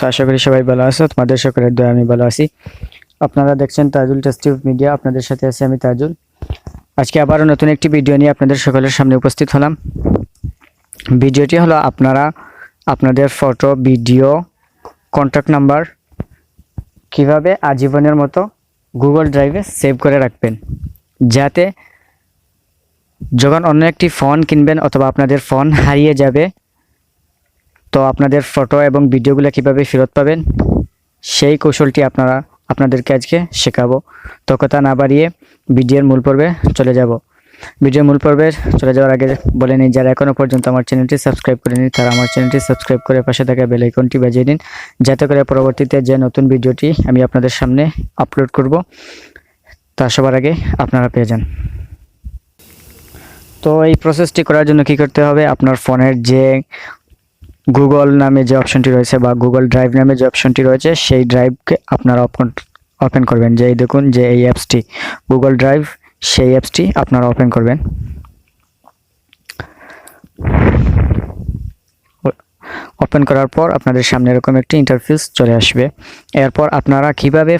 আছো? আশা করি সবাই ভালো আছো। তোমাদের সকলের দয়া আমি ভালো আছি। আপনারা দেখছেন তাজুল টেস্টিভ মিডিয়া, আপনাদের সাথে আছি আমি তাজুল। আজকে আবারও নতুন একটি ভিডিও নিয়ে আপনাদের সকলের সামনে উপস্থিত হলাম। ভিডিওটি হলো আপনারা আপনাদের ফটো, ভিডিও, কন্ট্যাক্ট নাম্বার কিভাবে আজীবনের মতো গুগল ড্রাইভে সেভ করে রাখবেন, যাতে যখন অন্য একটি ফোন কিনবেন অথবা আপনাদের ফোন হারিয়ে যাবে, তো আপনাদের ফটো এবং ভিডিওগুলো কিভাবে ফেরত পাবেন সেই কৌশলটি আপনাদেরকে আজকে শেখাবো। তো কথা না বাড়িয়ে ভিডিওর মূল পর্বে চলে যাব। ভিডিওর মূল পর্বে চলে যাওয়ার আগে বলে নিই, যারা এখনও পর্যন্ত আমার চ্যানেলটি সাবস্ক্রাইব করেনি তারা আমার চ্যানেলটি সাবস্ক্রাইব করে পাশে থাকা বেল আইকনটি বাজিয়ে দিন, যাতে করে পরবর্তীতে যে নতুন ভিডিওটি আমি আপনাদের সামনে আপলোড করব তা সবার আগে আপনারা পেয়ে যান। তো এই প্রসেসটি করার জন্য কি করতে হবে, আপনার ফোনের যে গুগল নামে যে অপশনটি রয়েছে বা গুগল ড্রাইভ নামে যে অপশনটি রয়েছে সেই ড্রাইভকে আপনারা ওপেন করবেন। যে এই দেখুন যে এই অ্যাপসটি গুগল ড্রাইভ, সেই অ্যাপসটি আপনারা ওপেন করবেন। ওপেন করার পর আপনাদের সামনে এরকম একটি ইন্টারফেস চলে আসবে। এরপর আপনারা কিভাবে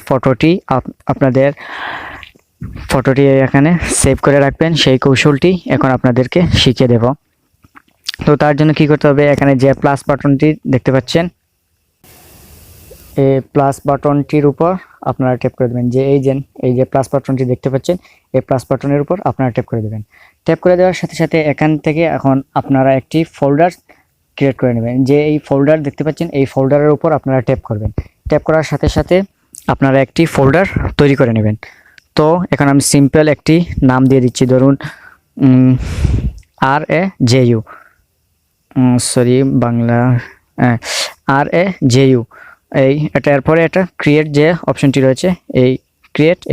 আপনাদের ফটোটি এখানে সেভ করে রাখবেন সেই কৌশলটি এখন আপনাদেরকে শিখিয়ে দেব। তো তার জন্য কি করতে হবে, এখানে যে প্লাস বাটনটি দেখতে পাচ্ছেন, এই প্লাস বাটনটির উপর আপনারা ট্যাপ করে দেবেন। যে এই যে প্লাস বাটনটি দেখতে পাচ্ছেন, এই প্লাস বাটনের উপর আপনারা ট্যাপ করে দেবেন। ট্যাপ করে দেওয়ার সাথে সাথে এখান থেকে এখন আপনারা একটি ফোল্ডার ক্রিয়েট করে নেবেন। যে এই ফোল্ডার দেখতে পাচ্ছেন, এই ফোল্ডারের উপর আপনারা ট্যাপ করবেন। ট্যাপ করার সাথে সাথে আপনারা একটি ফোল্ডার তৈরি করে নেবেন। তো এখন আমি সিম্পল একটি নাম দিয়ে দিচ্ছি, ধরুন RAJU, সরি বাংলা RAJU, এরপরে এটা ক্রিয়েট যে অপশনটি রয়েছে, এই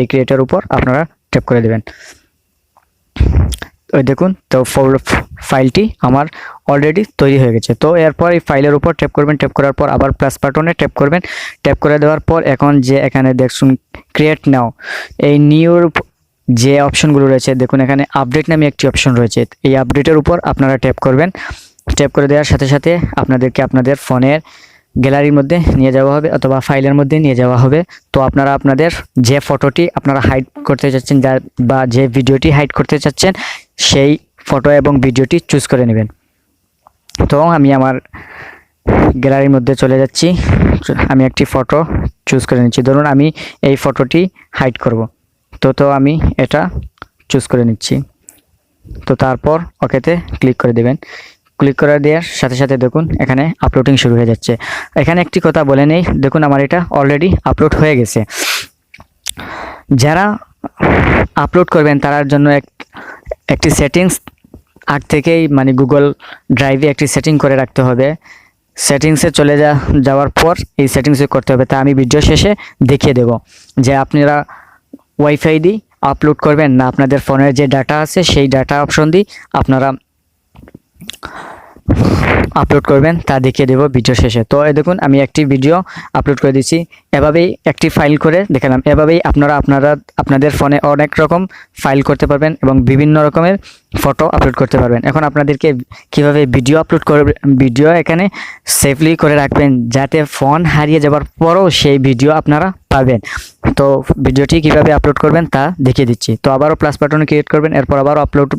ক্রিয়েটের উপর আপনারা ট্যাপ করে দেবেন। ওই দেখুন, তো ফাইলটি আমার অলরেডি তৈরি হয়ে গেছে। তো এরপর এই ফাইলের উপর ট্যাপ করবেন। ট্যাপ করার পর আবার প্লাস বাটনে ট্যাপ করবেন। ট্যাপ করে দেওয়ার পর এখন যে এখানে দেখুন ক্রিয়েট নাও, এই নিউর যে অপশনগুলো রয়েছে দেখুন, এখানে আপডেট নামে একটি অপশন রয়েছে। এই আপডেটের উপর আপনারা ট্যাপ করবেন। ট্যাপ করে দেওয়ার সাথে সাথে আপনাদেরকে আপনাদের ফোনের গ্যালারির মধ্যে নিয়ে যাওয়া হবে অথবা ফাইলের মধ্যে নিয়ে যাওয়া হবে। তো আপনারা আপনাদের যে ফটোটি আপনারা হাইড করতে চাচ্ছেন বা যে ভিডিওটি হাইড করতে চাচ্ছেন সেই ফটো এবং ভিডিওটি চুজ করে নেবেন। তো আমি আমার গ্যালারির মধ্যে চলে যাচ্ছি, আমি একটি ফটো চুজ করে নিচ্ছি। ধরুন আমি এই ফটোটি হাইড করব, তো আমি এটা চুজ করে নিচ্ছি। তো তারপর ওকেতে ক্লিক করে দেবেন। ক্লিক করে দেওয়ার সাথে সাথে দেখুন এখানে আপলোডিং শুরু হয়ে যাচ্ছে। এখানে একটি কথা বলে নেই, দেখুন আমার এটা অলরেডি আপলোড হয়ে গেছে। যারা আপলোড করবেন তার জন্য একটি সেটিংস আগ থেকেই মানে গুগল ড্রাইভে একটি সেটিং করে রাখতে হবে। সেটিংসে চলে যাওয়ার পর এই সেটিংসে করতে হবে। তা আমি ভিডিও শেষে দেখিয়ে দেব যে আপনারা ওয়াইফাই দিয়ে আপলোড করবেন না আপনাদের ফোনের যে ডাটা আছে সেই ডাটা অপশন দিয়ে আপনারা আপলোড করবেন, তা দেখিয়ে দেবো ভিডিও শেষে। তো এই দেখুন আমি একটি ভিডিও আপলোড করে দিচ্ছি। এভাবেই একটি ফাইল করে দেখালাম। এভাবেই আপনারা আপনাদের ফোনে অনেক রকম ফাইল করতে পারবেন এবং বিভিন্ন রকমের ফটো আপলোড করতে পারবেন। এখন আপনাদেরকে কিভাবে ভিডিও আপলোড করবেন, ভিডিও এখানে সেফলি করে রাখবেন যাতে ফোন হারিয়ে যাবার পরও সেই ভিডিও আপনারা পাবেন। তো ভিডিওটি কিভাবে আপলোড করবেন তা দেখিয়ে দিচ্ছি। তো আবারও প্লাস বাটনে ক্লিক করবেন। এরপর আবারও আপলোড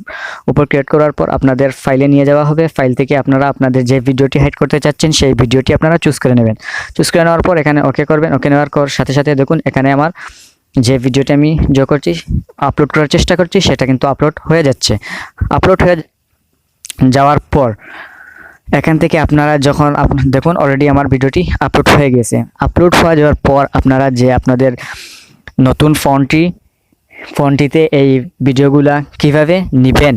উপর ক্লিক করার পর আপনাদের ফাইলে নিয়ে যাওয়া হবে। ফাইল থেকে আপনারা আপনাদের যে ভিডিওটি হাইড করতে চাচ্ছেন সেই ভিডিওটি আপনারা চুজ করে নেবেন। চুজ করে নেওয়ার পর এখানে ওকে করবেন। ওকে নেওয়ার পর সাথে সাথে দেখুন এখানে আমার যে ভিডিওটি আমি আপলোড করার চেষ্টা করছি সেটা কিন্তু আপলোড হয়ে যাচ্ছে। আপলোড হয়ে যাওয়ার পর এখান থেকে আপনারা যখন দেখুন অলরেডি আমার ভিডিওটি আপলোড হয়ে গেছে। আপলোড হয়ে যাওয়ার পর আপনারা যে আপনাদের নতুন ফোনটিতে এই ভিডিওগুলা কিভাবে নেবেন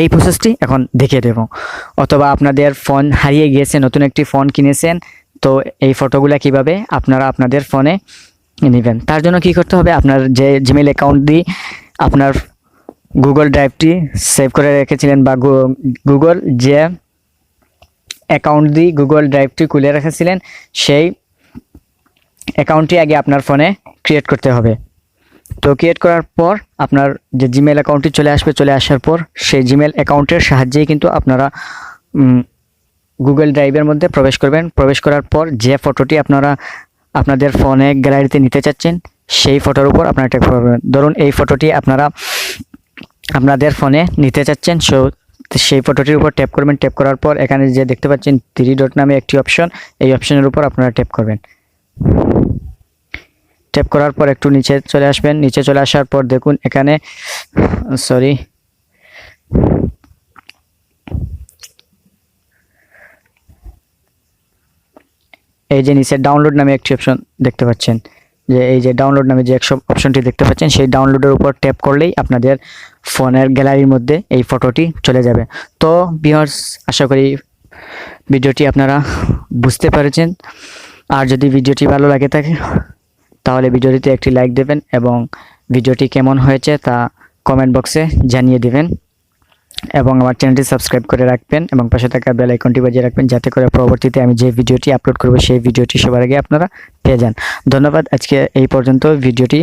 এই প্রসেসটি এখন দেখিয়ে দেব। অথবা আপনাদের ফোন হারিয়ে গিয়েছে, নতুন একটি ফোন কিনেছেন, তো এই ফটোগুলা কিভাবে আপনারা আপনাদের ফোনে নেবেন তার জন্য কি করতে হবে, আপনার যে জিমেল অ্যাকাউন্ট দিয়ে আপনার গুগল ড্রাইভটি সেভ করে রেখেছিলেন বা গুগল যে অ্যাকাউন্ট দিয়ে গুগল ড্রাইভটি খুলে রেখেছিলেন সেই অ্যাকাউন্টটি আগে আপনার ফোনে ক্রিয়েট করতে হবে। তো ক্রিয়েট করার পর আপনার যে জিমেল অ্যাকাউন্টটি চলে আসবে। চলে আসার পর সেই জিমেল অ্যাকাউন্টের সাহায্যেই কিন্তু আপনারা গুগল ড্রাইভের মধ্যে প্রবেশ করবেন। প্রবেশ করার পর যে ফটোটি আপনারা আপনাদের ফোনে গ্যালারিতে নিতে চাচ্ছেন সেই ফটোর উপর আপনারা ট্যাপ করবেন। ধরুন এই ফটোটি আপনারা আপনাদের ফোনে নিতে চাচ্ছেন, সেই ফটোটির উপর ট্যাপ করবেন। ট্যাপ করার পর এখানে যে দেখতে পাচ্ছেন 3 ডট নামে একটি অপশন, এই অপশনের উপর আপনারা ট্যাপ করবেন। ট্যাপ করার পর একটু নিচে চলে আসবেন। নিচে চলে আসার পর দেখুন এখানে এই যে নিচে ডাউনলোড নামে একটি অপশন দেখতে পাচ্ছেন, যে এই যে ডাউনলোড নামে যে অপশনটি দেখতে পাচ্ছেন, সেই ডাউনলোডের উপর ট্যাপ করলেই আপনাদের ফোনের গ্যালারির মধ্যে এই ফটোটি চলে যাবে। তো ভিউয়ার্স, আশা করি ভিডিওটি আপনারা বুঝতে পেরেছেন। আর যদি ভিডিওটি ভালো লাগে থাকে তাহলে ভিডিওটিতে একটি লাইক দেবেন এবং ভিডিওটি কেমন হয়েছে তা কমেন্ট বক্সে জানিয়ে দেবেন এবং আমার চ্যানেলটি সাবস্ক্রাইব করে রাখবেন এবং পাশে থাকা বেল আইকনটি বাজিয়ে রাখবেন, যাতে করে পরবর্তীতে আমি যে ভিডিওটি আপলোড করব সেই ভিডিওটি সবার আগে আপনারা পেয়ে যান। ধন্যবাদ। আজকে এই পর্যন্ত ভিডিওটি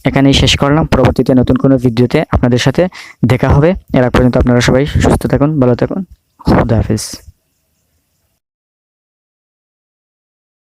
এখানেই শেষ করলাম। পরবর্তীতে নতুন কোনো ভিডিওতে আপনাদের সাথে দেখা হবে। এর আগ পর্যন্ত আপনারা সবাই সুস্থ থাকুন, ভালো থাকুন। খুদা হাফেজ।